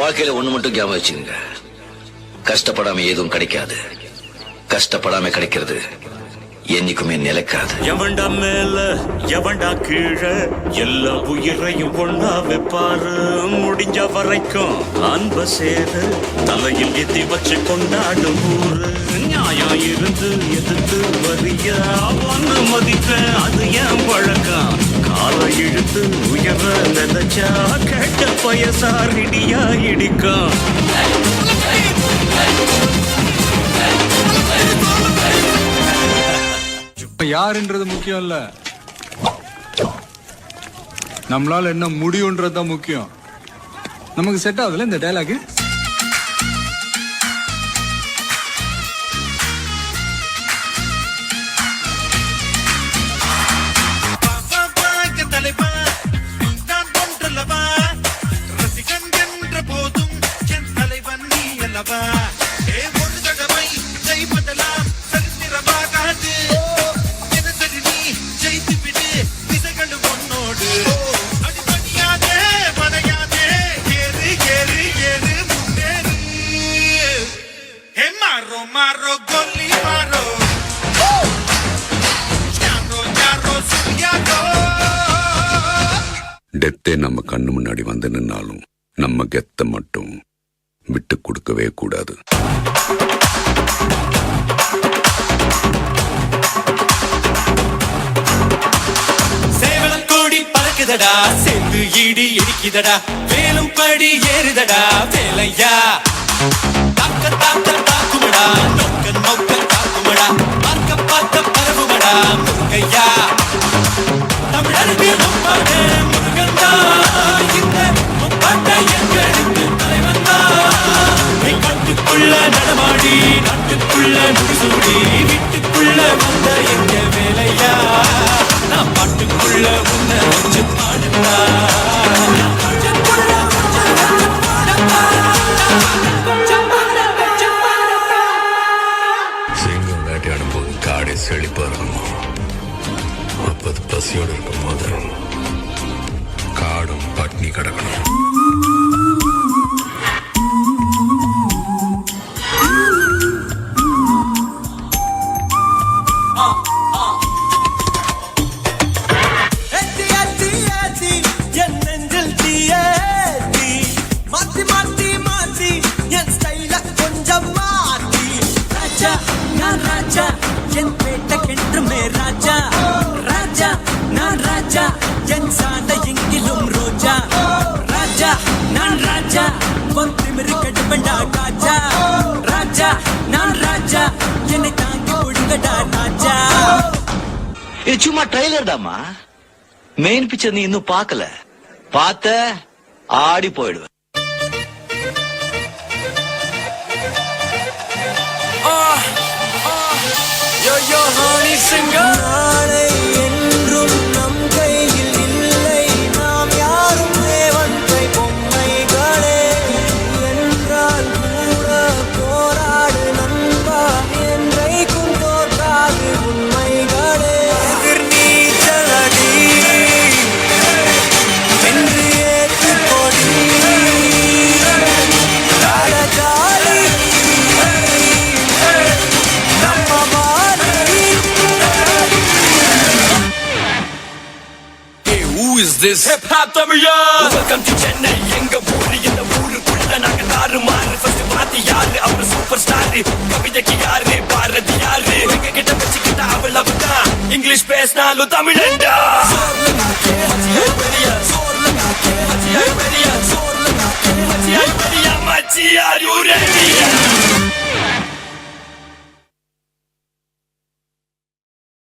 வாழ்க்கையில ஒண்ணு மட்டும் ஞாபகம் வச்சுங்க, கஷ்டப்படாம எதுவும் கிடைக்காது. கஷ்டப்படாம கிடைக்கிறது என்னைக்குமே நிலைக்காது. எவன்டா மேல எவன்டா கீழே, எல்லா உயிரையும் ஒண்ணா வைப்பாரு. முடிஞ்ச வரைக்கும் அன்ப சேரு தலையில் எத்தி வச்சு கொண்டாடும் ஊரு. நியாயம் இருந்து எதிர்த்து வரிய அவன மதிப்ப அது என் பழக்கம். காலை இழுத்து உயர நினைச்சா கேட்ட பயசார் இடியா இடிக்கும். யாருன்றது முக்கியம் இல்ல, நம்மளால என்ன முடியும்ன்றதுதான் முக்கியம். நமக்கு செட் ஆகுதுல இந்த டயலாக். டெத்தே நம்ம கண்ணு முன்னாடி வந்து நின்னாலும் நம்ம கெத்த மட்டும் விட்டு கொடுக்கவே கூடாது. சேவலக்கோடி பறக்குதடா, சேர்ந்து ஈடி இடிக்குதடா, வேலும் படி ஏறுதடா வேலையா. தாக்க தாக்க தாக்குமடா, நோக்க நோக்க தாக்குமடா, பார்க்க பார்க்க பரவுமடா முருகையா. தமிழருக்கு முப்பாடு முருகன் தான், இந்த முப்பாட்டை எங்களுக்கு தலைவன் தான். நீ காட்டுக்குள்ள நடமாடி நாட்டுக்குள்ள முடிசூடி வீட்டுக்குள்ள வந்த எங்க வேலையா. நான் பாட்டுக்குள்ள உன்னை வச்சு பாடுதா. சிங்கம் வேட்டையாடும் போது காடை செழிப்பா இருக்கணும். அப்பது பசியோடு இருக்கும் போது காடும் பட்னி கிடக்கணும். இது சும்மா ட்ரைலர் தாமா, மெயின் பிக்சர் நீ இன்னும் பார்க்கல. பார்த்த ஆடி போயிடுவ. நாளை என்றும் நம் கையில் இல்லை, நாம் யாரும் தேவன்கை பொம்மைகளே. என்றால் கூட போராடு நண்பா, என்றைக்கும் தோற்காது உண்மைகளே. எதிர்நீச்சலடி வென்று ஏற்று கொடி ராஜாலி நம்ம மாறி. Who is this? Hip Hop Tamizha. Welcome to Chennai. எங்க ஊரு இந்த ஊருக்குள்ள நாங்க நாறு மாறு. ஃபர்ஸ்ட் பாத்தி யாரு அவர் சூப்பர் ஸ்டார். கவிதைக்கு யாரு பாரதி யாரு. எங்க கிட்ட வச்சுக்கிட்ட அவ்வளவுதான். இங்கிலீஷ் பேசினாலும் தமிழண்டா. மச்சி are you ready?